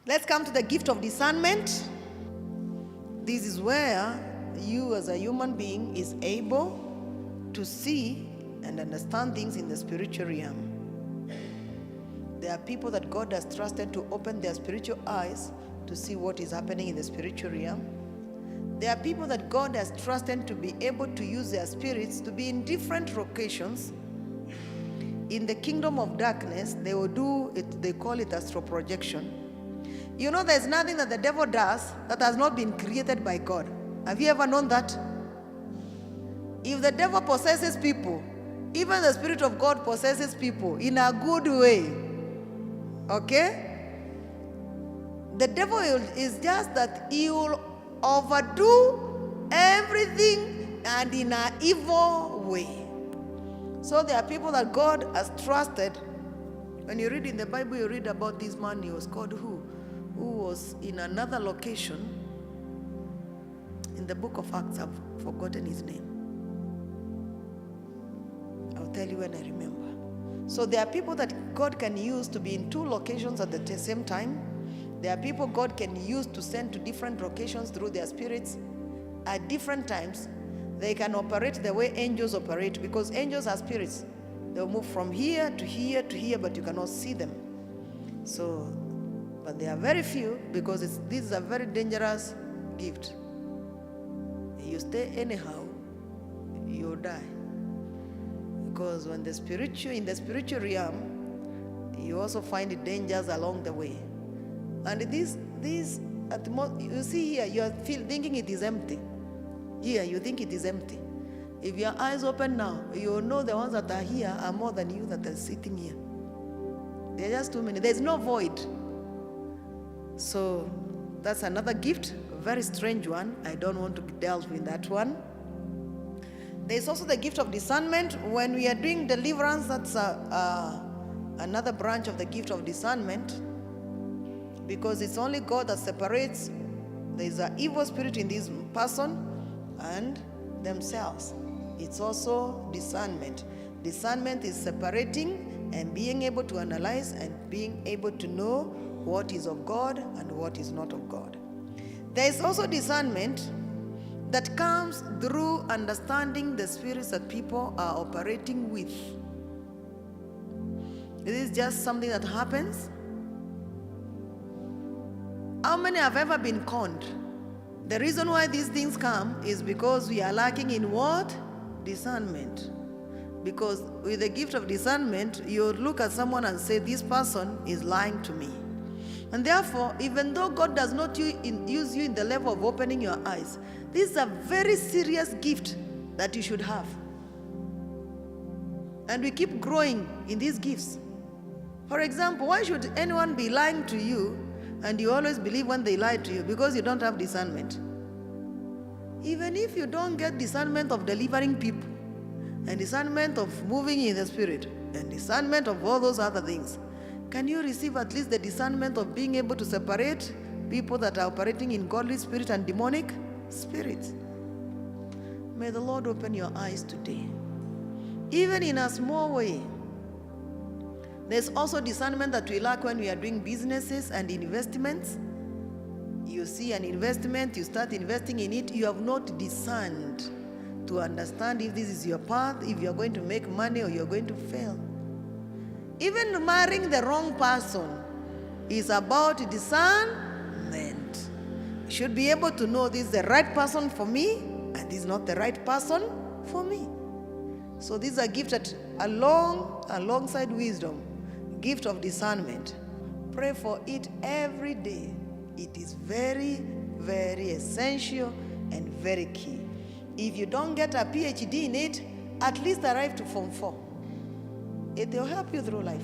Let's come to the gift of discernment. This is where you as a human being is able to see and understand things in the spiritual realm. There are people that God has trusted to open their spiritual eyes to see what is happening in the spiritual realm. There are people that God has trusted to be able to use their spirits to be in different locations. In the kingdom of darkness, they will do it, they call it astral projection. You know, there's nothing that the devil does that has not been created by God. Have you ever known that? If the devil possesses people, even the Spirit of God possesses people in a good way. Okay? The devil is just that he will overdo everything and in an evil way. So there are people that God has trusted. When you read in the Bible, you read about this man, he was called who was in another location. In the book of Acts, I've forgotten his name. I'll tell you when I remember. So there are people that God can use to be in two locations at the same time. There are people God can use to send to different locations through their spirits at different times. They can operate the way angels operate, because angels are spirits. They'll move from here to here to here, but you cannot see them. So, but there are very few, because this is a very dangerous gift. You stay anyhow, you'll die. Because when in the spiritual realm, you also find dangers along the way. And this at the most, you see here, you are thinking it is empty. Here, you think it is empty. If your eyes open now, you will know the ones that are here are more than you that are sitting here. There are just too many. There's no void. So that's another gift, a very strange one. I don't want to delve in that one. There's also the gift of discernment. When we are doing deliverance, that's another branch of the gift of discernment, because it's only God that separates. There's an evil spirit in this person and themselves. It's also discernment. Discernment is separating and being able to analyze and being able to know what is of God and what is not of God. There is also discernment that comes through understanding the spirits that people are operating with. It is just something that happens. How many have ever been conned? The reason why these things come is because we are lacking in what? Discernment. Because with the gift of discernment, you look at someone and say, this person is lying to me. And therefore, even though God does not use you in the level of opening your eyes, this is a very serious gift that you should have. And we keep growing in these gifts. For example, why should anyone be lying to you and you always believe when they lie to you? Because you don't have discernment. Even if you don't get discernment of delivering people, and discernment of moving in the spirit, and discernment of all those other things, can you receive at least the discernment of being able to separate people that are operating in godly spirit and demonic spirits? May the Lord open your eyes today. Even in a small way. There's also discernment that we lack when we are doing businesses and investments. You see an investment, you start investing in it, you have not discerned to understand if this is your path, if you're going to make money or you're going to fail. Even marrying the wrong person is about discernment. You should be able to know this is the right person for me and this is not the right person for me. So these are gifted alongside wisdom, gift of discernment. Pray for it every day. It is very, very essential and very key. If you don't get a PhD in it, at least arrive to Form 4. It will help you through life.